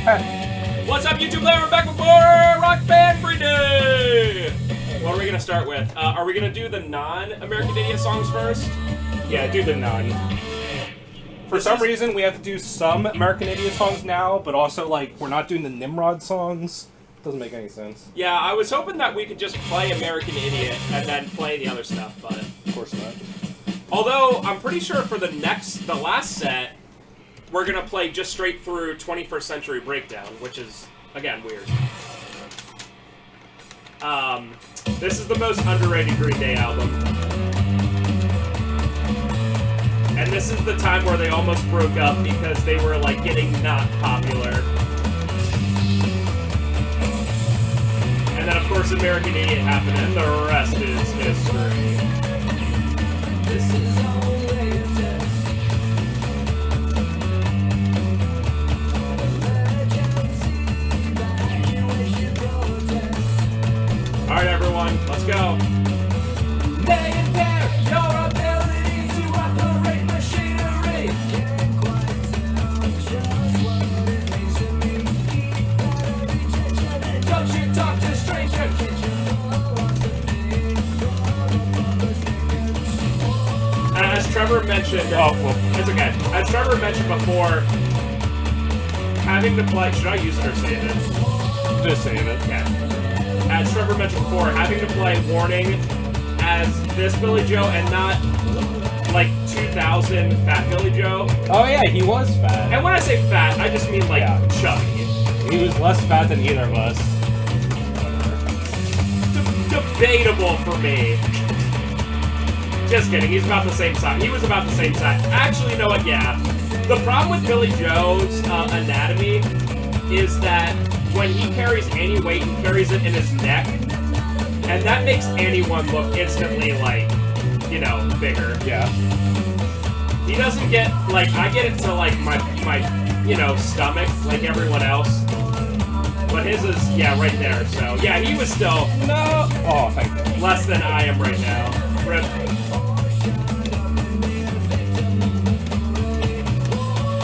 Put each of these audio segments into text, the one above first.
What's up, YouTube player? We're back with more Rock Band Free Day! What are we going to start with? Are we going to do the non-American Idiot songs first? Yeah, do the non. For some reason, we have to do some American Idiot songs now, but also, like, we're not doing the Nimrod songs. Doesn't make any sense. Yeah, I was hoping that we could just play American Idiot and then play the other stuff, but... Of course not. Although, I'm pretty sure for the last set, we're going to play just straight through 21st Century Breakdown, which is, again, weird. This is the most underrated Green Day album. And this is the time where they almost broke up because they were, like, getting not popular. And then, of course, American Idiot happened, and the rest is history. This is only a test. Alright, everyone, let's go. They impair your ability to operate machinery. Can't quite tell just what it means to me. Don't you talk to strangers. As Trevor mentioned, it's okay. As Trevor mentioned before, having to play. Should I use it or save it? Just save it. Yeah. As Trevor mentioned before, having to play Warning as this Billy Joe and not like 2000 Fat Billy Joe. Oh yeah, he was fat. And when I say fat, I just mean like chubby. He was less fat than either of us. Debatable for me. Just kidding, he's about the same size. He was about the same size. Actually, you know what, yeah. The problem with Billy Joe's anatomy is that when he carries any weight, he carries it in his neck. And that makes anyone look instantly, like, you know, bigger. Yeah. He doesn't get, like, I get it to, like, my you know, stomach, like everyone else. But his is, yeah, right there. So, yeah, he was still... No! Oh, thank you. Less than I am right now. Rip.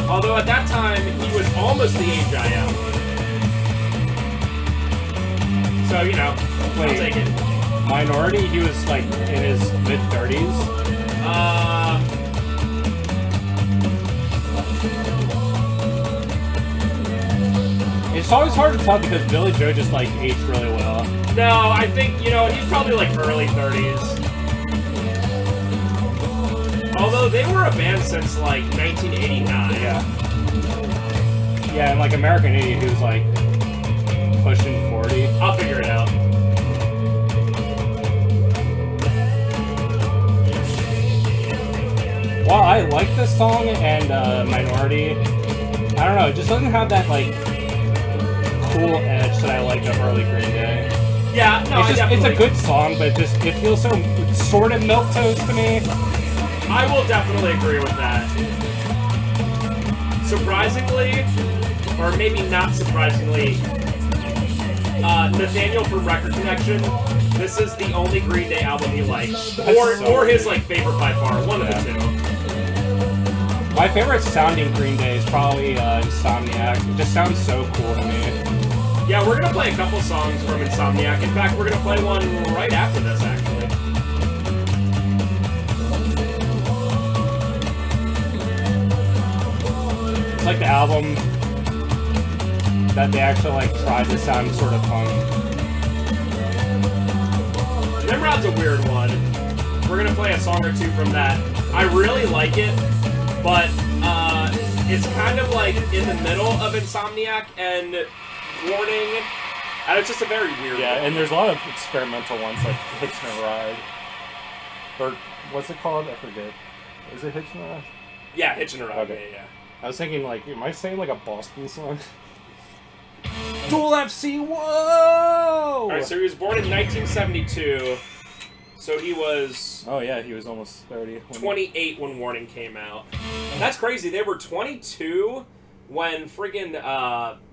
Although at that time, he was almost the age I am. So, you know, I'll take it. Minority, he was like in his mid-30s. It's always hard to tell because Billy Joe just like aged really well. No, I think, you know, he's probably like early 30s. Although they were a band since like 1989. Yeah. Yeah, and like American Idiot, he was like pushing 40. I'll figure it out. Well, I like this song and Minority. I don't know, it just doesn't have that like cool edge that I like of early Green Day. Yeah, no, it's a good song, but it feels so sort of milquetoast to me. I will definitely agree with that. Surprisingly, or maybe not surprisingly, Nathaniel from Record Connection, this is the only Green Day album he likes. Or his like favorite by far, one of the two. My favorite sounding Green Day is probably Insomniac. It just sounds so cool to me. Yeah, we're gonna play a couple songs from Insomniac. In fact, we're gonna play one right after this, actually. It's like the album that they actually like tried to sound sort of punk. Nimrod's a weird one. We're gonna play a song or two from that. I really like it, but it's kind of like in the middle of Insomniac and Warning, and it's just a very weird one. And there's a lot of experimental ones like Hitchin' a Ride. Or what's it called? I forget. Is it Hitchin' a Ride? Yeah, Hitchin' a Ride. Okay. Yeah. I was thinking like, am I saying like a Boston song? Dual FC, whoa! Alright, so he was born in 1972, so he was... Oh yeah, he was almost 30. 28 when Warning came out. That's crazy, they were 22 when friggin'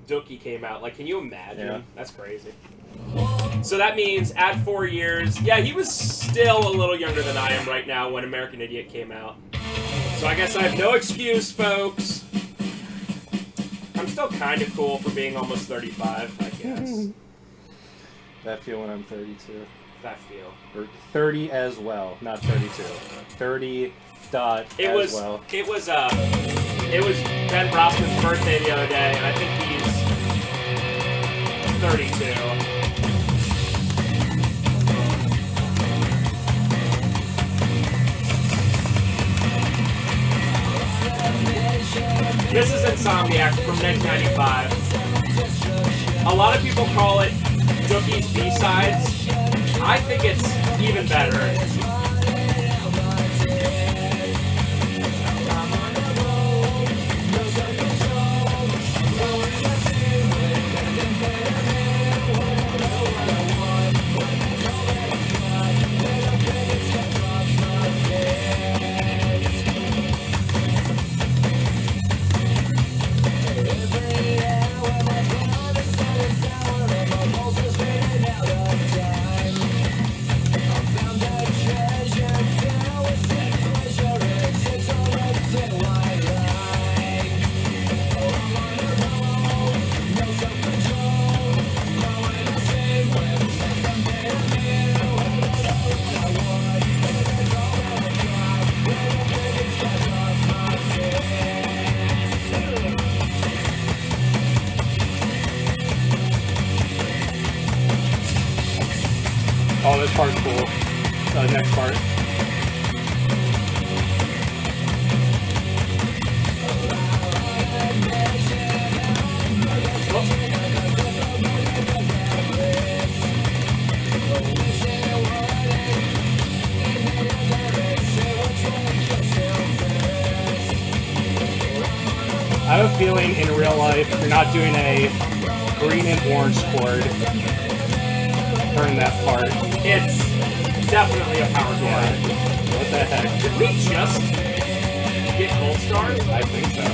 Dookie came out. Like, can you imagine? Yeah. That's crazy. So that means, add 4 years... Yeah, he was still a little younger than I am right now when American Idiot came out. So I guess I have no excuse, folks. I'm still kind of cool for being almost 35, I guess. That feel when I'm 32. That feel. Or 30 as well, not 32. 30 dot It as was, well. It was Ben Brosman's birthday the other day, and I think he's 32. This is Insomniac from 1995. A lot of people call it Dookie's B-sides. I think it's even better. Oh, this part's cool. Next part. I have a feeling in real life you're not doing a green and orange chord during that part. It's definitely a power chord. What the heck? Did we just get gold stars? I think so.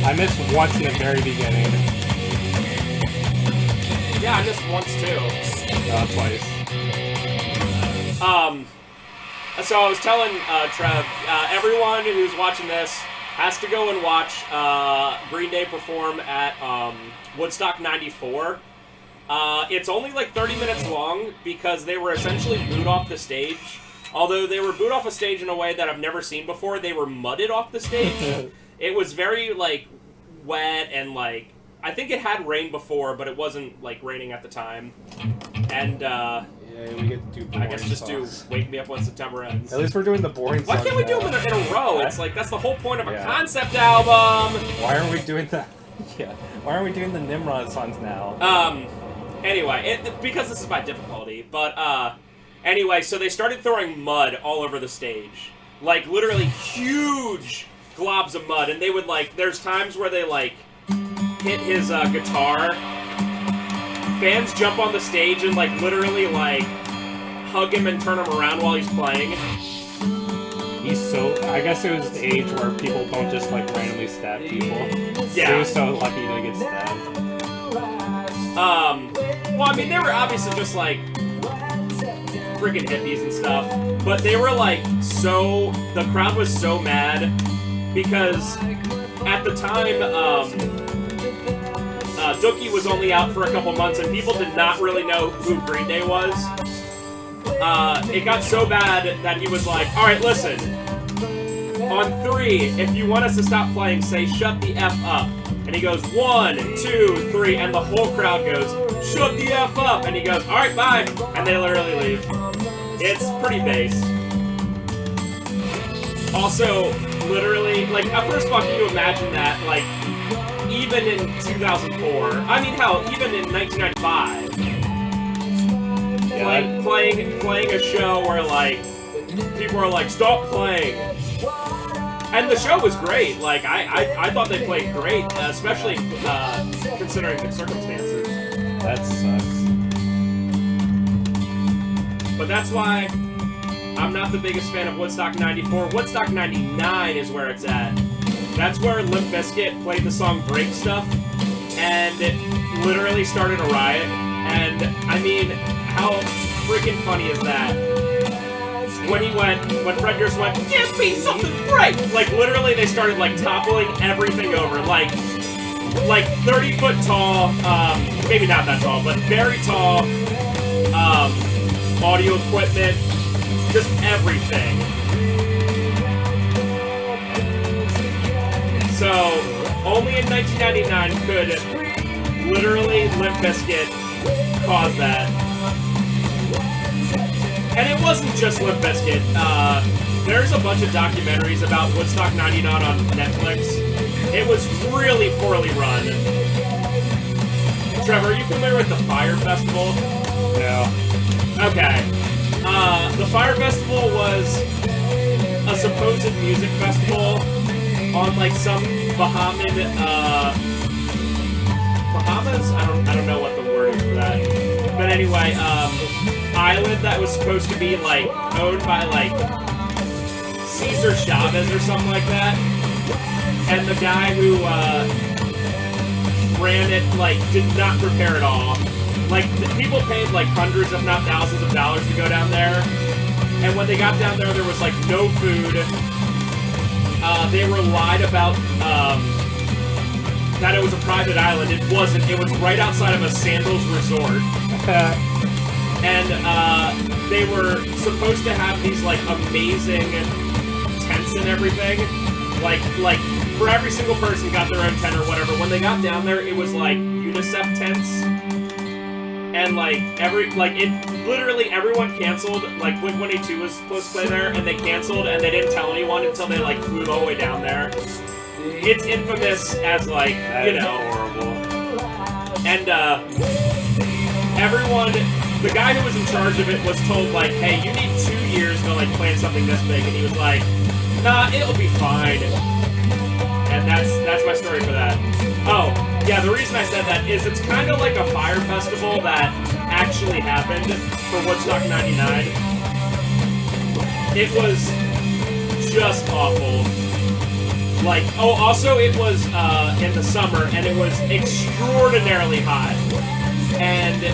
I missed once in the very beginning. Yeah, I missed once too. Twice. So I was telling Trev, everyone who's watching this has to go and watch Green Day perform at Woodstock 94. It's only like 30 minutes long because they were essentially booed off the stage. Although they were booed off a stage in a way that I've never seen before. They were mudded off the stage. It was very like wet and like, I think it had rained before, but it wasn't like raining at the time. And yeah, we get to do boring I guess just songs. do Wake Me Up When September Ends. At least we're doing the boring Why songs can't we do now. them in a row? It's like, that's the whole point of a Yeah. concept album! Why aren't we doing the... Yeah. Why aren't we doing the Nimrod songs now? Anyway, because this is by difficulty, but, anyway, so they started throwing mud all over the stage. Like, literally huge globs of mud, and they would, like, there's times where they, like, hit his, guitar. Fans jump on the stage and, like, literally, like, hug him and turn him around while he's playing. He's so... I guess it was the age where people don't just, like, randomly stab people. Yeah. He was so lucky to get stabbed. Well, I mean, they were obviously just, like, freaking hippies and stuff, but they were, like, so... The crowd was so mad because at the time, Dookie was only out for a couple months and people did not really know who Green Day was. It got so bad that he was like, alright, listen, on 3, if you want us to stop playing, say, shut the F up. And he goes, 1, 2, 3, and the whole crowd goes, shut the F up! And he goes, alright, bye! And they literally leave. It's pretty base. Also, literally, like, first of all, can you imagine that, like, even in 2004, I mean, hell, even in 1995, Yeah. playing a show where, like, people are like, stop playing. And the show was great. Like, I thought they played great, especially considering the circumstances. That sucks. But that's why I'm not the biggest fan of Woodstock 94. Woodstock 99 is where it's at. That's where Limp Bizkit played the song Break Stuff, and it literally started a riot. And, I mean, how freaking funny is that? when Fred Durst went, give me something bright! Like, literally, they started, like, toppling everything over. Like 30-foot tall, maybe not that tall, but very tall, audio equipment, just everything. So, only in 1999 could literally Limp Bizkit cause that. And it wasn't just Limp Bizkit. There's a bunch of documentaries about Woodstock 99 on Netflix. It was really poorly run. Trevor, are you familiar with the Fire Festival? No. Okay. The Fire Festival was a supposed music festival on like some Bahamas? I don't know what the word is for that. But anyway, island that was supposed to be like owned by like Cesar Chavez or something like that. And the guy who ran it like did not prepare at all. Like the people paid like hundreds if not thousands of dollars to go down there. And when they got down there was like no food. They were lied about that it was a private island. It wasn't. It was right outside of a Sandals resort. And they were supposed to have these like amazing tents and everything. Like for every single person got their own tent or whatever. When they got down there, it was like UNICEF tents. And like literally everyone canceled. Like Blink-182 was supposed to play there, and they canceled, and they didn't tell anyone until they like flew all the way down there. It's infamous as like horrible. And everyone, the guy who was in charge of it was told like, hey, you need 2 years to like plan something this big, and he was like, nah, it'll be fine. And that's my story for that. Oh, yeah, the reason I said that is it's kind of like a fire festival that actually happened for Woodstock 99. It was just awful. Like, oh, also it was in the summer, and it was extraordinarily hot. And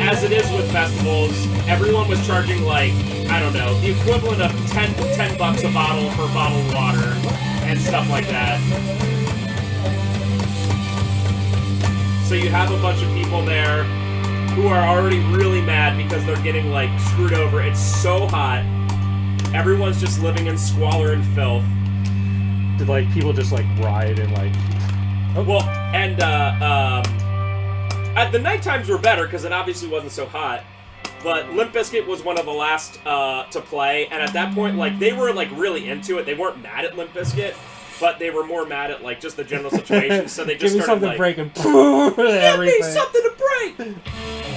as it is with festivals, everyone was charging like, I don't know, the equivalent of $10 a bottle for bottled water and stuff like that. So you have a bunch of people there who are already really mad because they're getting like screwed over. It's so hot. Everyone's just living in squalor and filth. Did like people just like riot and like? Oh. Well, and the night times were better because it obviously wasn't so hot. But Limp Bizkit was one of the last to play, and at that point, like they were like really into it. They weren't mad at Limp Bizkit, but they were more mad at like just the general situation. So they just started like, give me something to break.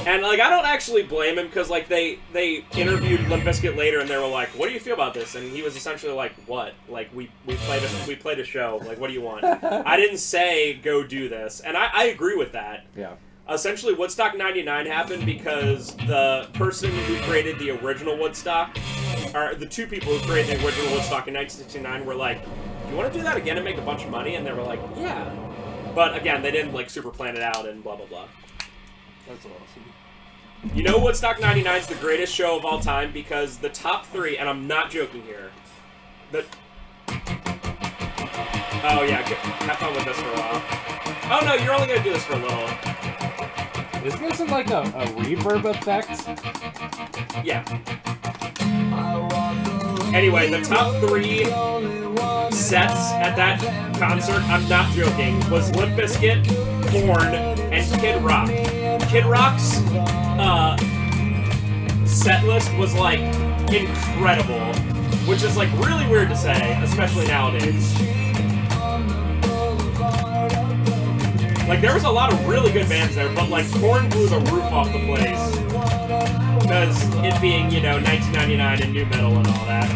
And like I don't actually blame him because like they interviewed Limp Bizkit later and they were like, what do you feel about this? And he was essentially like, what? Like we played a show. Like what do you want? I didn't say go do this, and I agree with that. Yeah. Essentially, Woodstock 99 happened because the person who created the original Woodstock, or the two people who created the original Woodstock in 1969 were like, do you want to do that again and make a bunch of money? And they were like, yeah. But again, they didn't like super plan it out and blah, blah, blah. That's awesome. You know Woodstock 99 is the greatest show of all time because the top three, and I'm not joking here, oh yeah, have fun with this for a while. Oh no, you're only going to do this for a little. Isn't this like a reverb effect? Yeah. Anyway, the top three sets at that concert, I'm not joking, was Limp Bizkit, Korn, and Kid Rock. Kid Rock's set list was like incredible, which is like really weird to say, especially nowadays. Like, there was a lot of really good bands there, but, like, Korn blew the roof off the place. Because it being, 1999 and new metal and all that.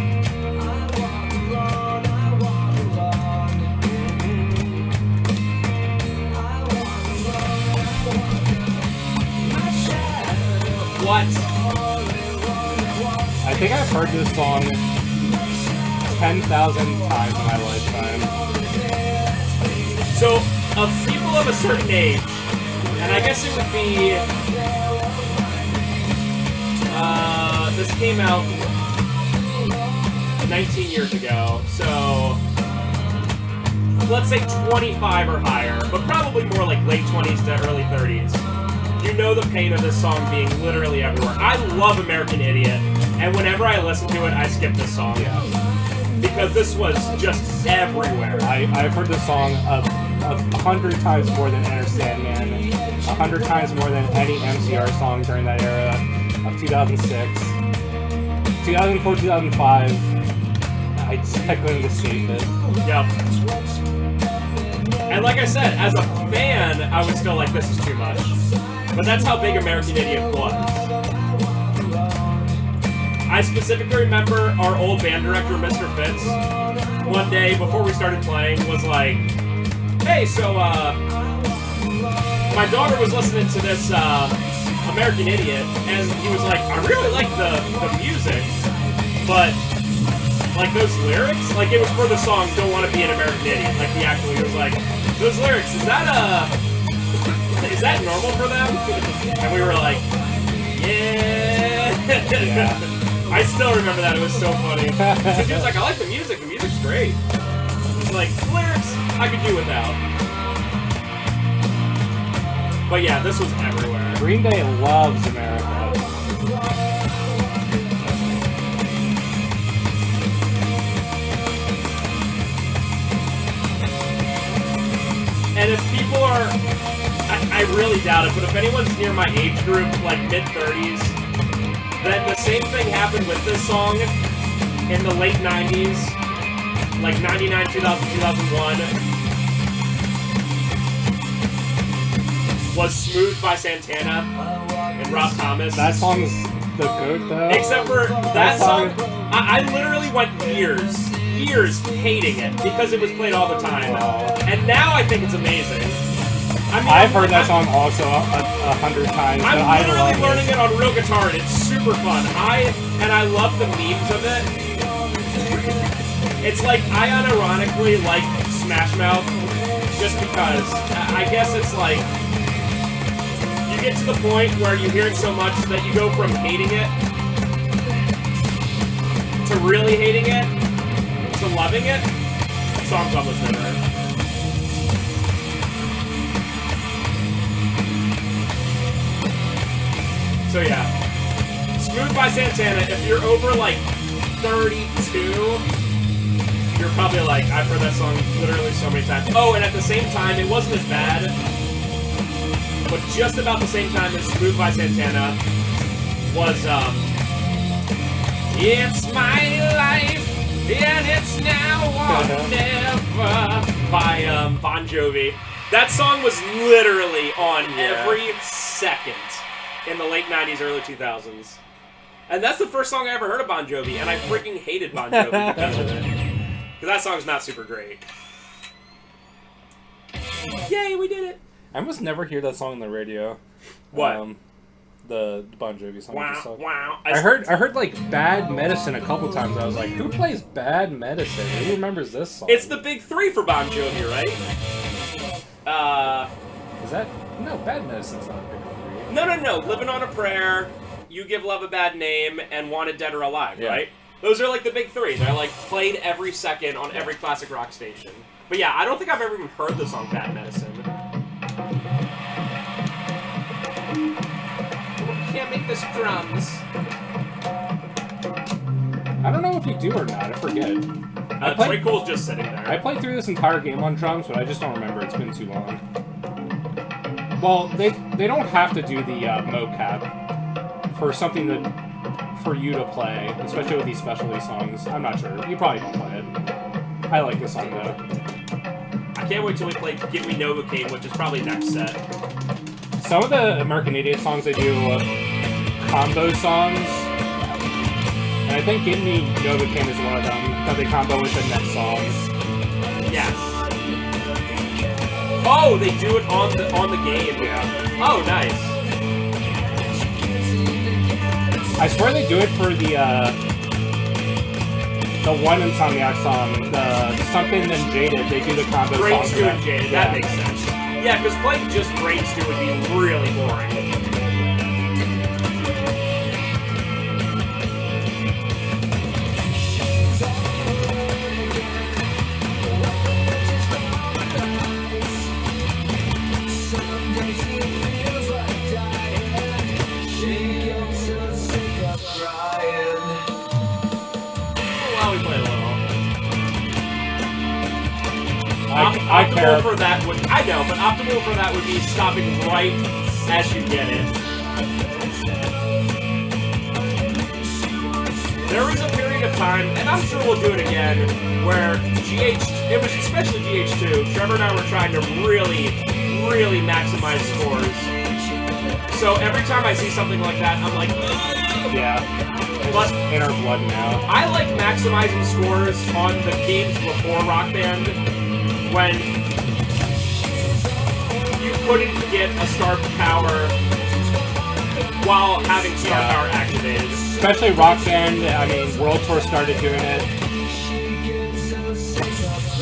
What? I think I've heard this song 10,000 times in my lifetime. So, of people of a certain age, and I guess it would be, this came out 19 years ago, so let's say 25 or higher, but probably more like late 20s to early 30s. You know the pain of this song being literally everywhere. I love American Idiot, and whenever I listen to it, I skip this song. Yeah. Because this was just everywhere. I've heard this song 100 times more than Enter Sandman, 100 times more than any MCR song during that era of 2006. 2004, 2005, I couldn't escape it. Yep. And like I said, as a fan, I was still like, this is too much. But that's how big American Idiot was. I specifically remember our old band director, Mr. Fitz, one day before we started playing was like, hey, so my daughter was listening to this American Idiot, and he was like, I really like the music, but like those lyrics, like it was for the song Don't Want to Be an American Idiot, like he actually was like, those lyrics, is that normal for them? And we were like, yeah. I still remember that, it was so funny. Because he was like, I like the music's great. He's like, lyrics, I could do without. But yeah, this was everywhere. Green Day loves America. And if people are, I really doubt it, but if anyone's near my age group, like mid-30s, then the same thing happened with this song in the late 90s, like 99, 2000, 2001, was Smooth by Santana and Rob Thomas. That song's the goat, though. Except for that song, I literally went years hating it because it was played all the time. And now I think it's amazing. I mean, I've heard that song also 100 times. I'm literally learning it on real guitar, and it's super fun. I love the memes of it. It's like I unironically like Smash Mouth just because I guess it's like you get to the point where you hear it so much that you go from hating it to really hating it to loving it. The song's almost over. So yeah, Smooth by Santana, if you're over like 32, you're probably like, I've heard that song literally so many times. Oh, and at the same time, it wasn't as bad, but just about the same time as Smooth by Santana was, It's My Life, and It's Now or Never by Bon Jovi. That song was literally on every second in the late 90s, early 2000s. And that's the first song I ever heard of Bon Jovi, and I freaking hated Bon Jovi because of it. Because that song's not super great. Yay, we did it! I almost never hear that song on the radio. What? The Bon Jovi song. Wow, wow. I heard like Bad Medicine a couple times. I was like, who plays Bad Medicine? Who remembers this song? It's the big three for Bon Jovi, right? Is that... No, Bad Medicine's not a big three. No. Living on a Prayer, You Give Love a Bad Name, and Wanted Dead or Alive, Yeah. right? Those are like the big three. They're like played every second on every classic rock station. But yeah, I don't think I've ever even heard the song Bad Medicine. Can't make this drums. I don't know if you do or not. I forget. Trey Cole's just sitting there. I played through this entire game on drums, but I just don't remember. It's been too long. Well, they don't have to do the mocap for something for you to play, especially with these specialty songs. I'm not sure. You probably don't play it. I like this song though. I can't wait till we play Give Me Novocaine, which is probably next set. Some of the American Idiot songs, they do combo songs. And I think Give Me Novocaine is one of them, because they combo with the next song. Yes. Oh, they do it on the game. Yeah. Oh, nice. I swear they do it for the one Insomniac song, the Something and Jaded. They do the combo Brain song. Stew and Jaded. That makes sense. Yeah, because playing just Brain Stew would be really boring. I care. For that would I know, but optimal for that would be stopping right as you get it. There was a period of time, and I'm sure we'll do it again, where it was especially GH2, Trevor and I were trying to really, really maximize scores. So every time I see something like that, I'm like, ugh. Yeah. It's in our blood now. I like maximizing scores on the games before Rock Band, when you couldn't get a star power while having star power activated. Especially Rock Band, I mean, World Tour started doing it.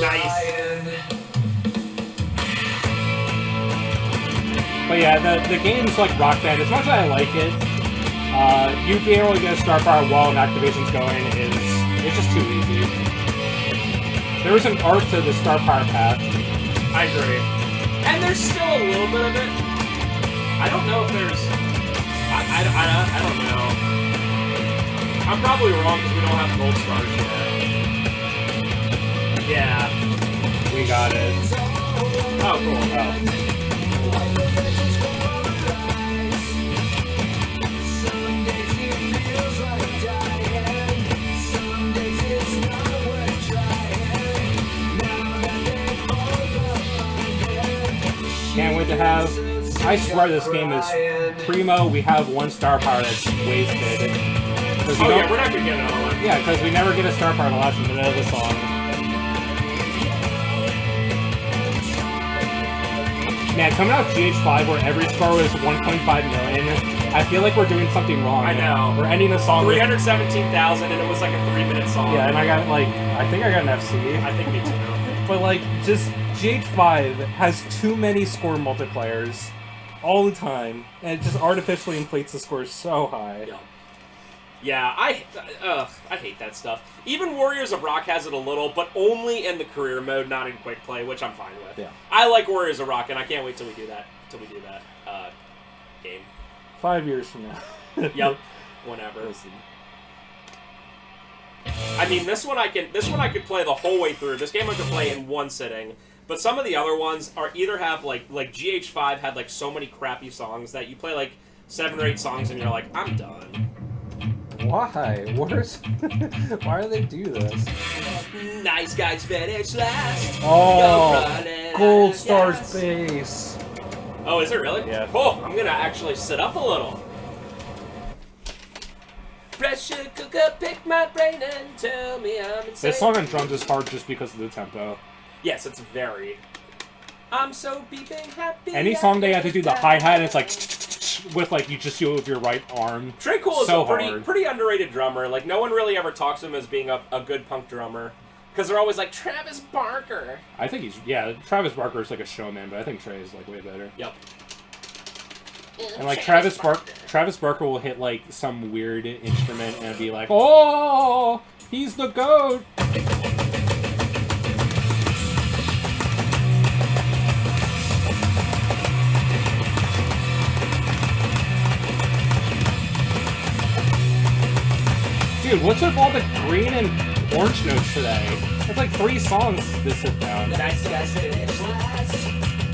Nice. But yeah, the games like Rock Band, as much as I like it, you being able to get a star power while an activation's going it's just too easy. There was an art to the star power path. I agree. And there's still a little bit of it. I don't know if there's... I don't know. I'm probably wrong because we don't have gold stars yet. Yeah. We got it. Oh, cool. Oh. Can't wait to have... I swear this game is primo. We have one star power that's wasted. Oh yeah, we're not gonna get another one. Yeah, because we never get a star power in the last minute of the song. Man, coming out GH5 where every score was 1.5 million, I feel like we're doing something wrong. I know. We're ending the song 317,000 and it was like a 3-minute song. Yeah, and I got like, I think I got an FC. I think me too. But like, just GH5 has too many score multipliers all the time, and it just artificially inflates the scores so high. Yeah, I hate that stuff. Even Warriors of Rock has it a little, but only in the career mode, not in quick play, which I'm fine with. Yeah. I like Warriors of Rock, and I can't wait till we do that. Game. 5 years from now. Yep. Whenever. We'll see. I mean, this one I could play the whole way through. This game I could play in one sitting. But some of the other ones are either have like GH5 had like so many crappy songs that you play like 7 or 8 songs and you're like, I'm done. Why? Why do they do this? Nice guys finish last. Oh, Gold Star's bass. Oh, is it really? Yeah. Oh, I'm gonna actually sit up a little. Pressure cooker, pick my brain and tell me I'm insane. This song on drums is hard just because of the tempo. Yes, it's very. I'm so beeping happy. Any song they have to do the hi-hat, it's like with like you just do it with your right arm. Trey Cool is so a pretty underrated drummer. Like no one really ever talks to him as being a good punk drummer. Because they're always like, Travis Barker. I think Travis Barker is like a showman, but I think Trey is like way better. Yep. And like Travis Barker will hit like some weird instrument and be like, oh, he's the GOAT. Dude, what's with all the green and orange notes today? It's like 3 songs this sit down. Nice guys finish last.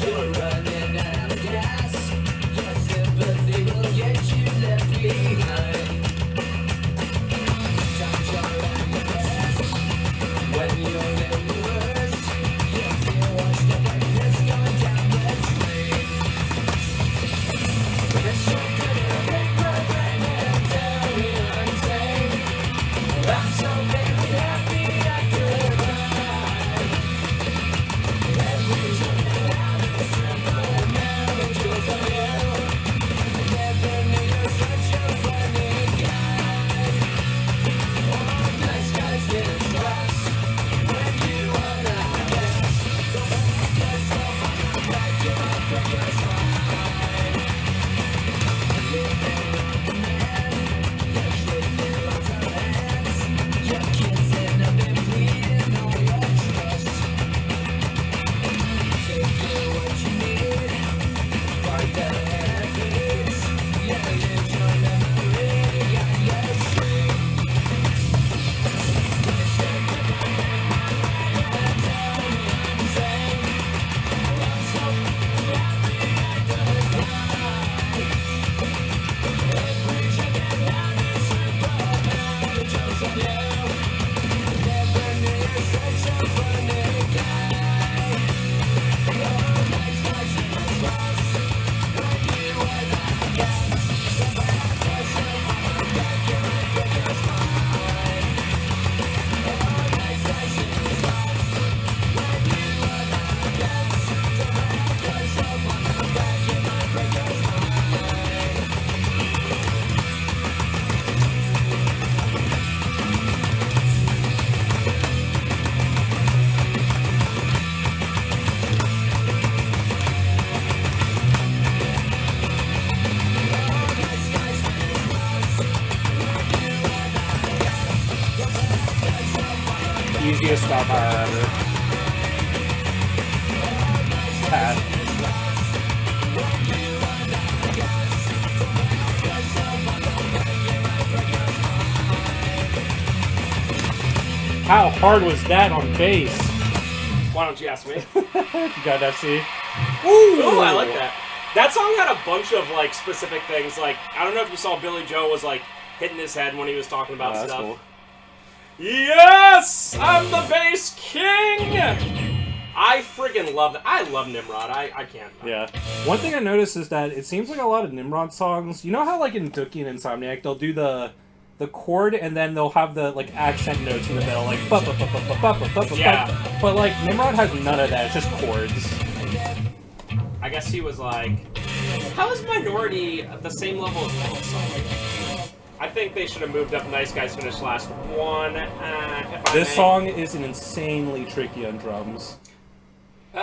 You're running out of gas. Your sympathy will get you left behind. When you're in the worst, you feel washed up like this going down the drain. It's so good to make my brain and tell me I'm insane. I'm so very happy I could ride. Every just about our path. How hard was that on bass? Why don't you ask me? You got FC? Ooh, I like that. That song had a bunch of like specific things. Like, I don't know if you saw Billy Joe was like hitting his head when he was talking about that's stuff. cool. Yes! I'm the bass king! I friggin' love that. I love Nimrod. I can't. Yeah. One thing I noticed is that it seems like a lot of Nimrod songs, you know how like in Dookie and Insomniac, they'll do the chord and then they'll have the like accent notes in the middle, like Yeah. But like Nimrod has none of that, it's just chords. I guess he was like, how is Minority at the same level as that song? I think they should have moved up. Nice Guys finished last one. This song is insanely tricky on drums.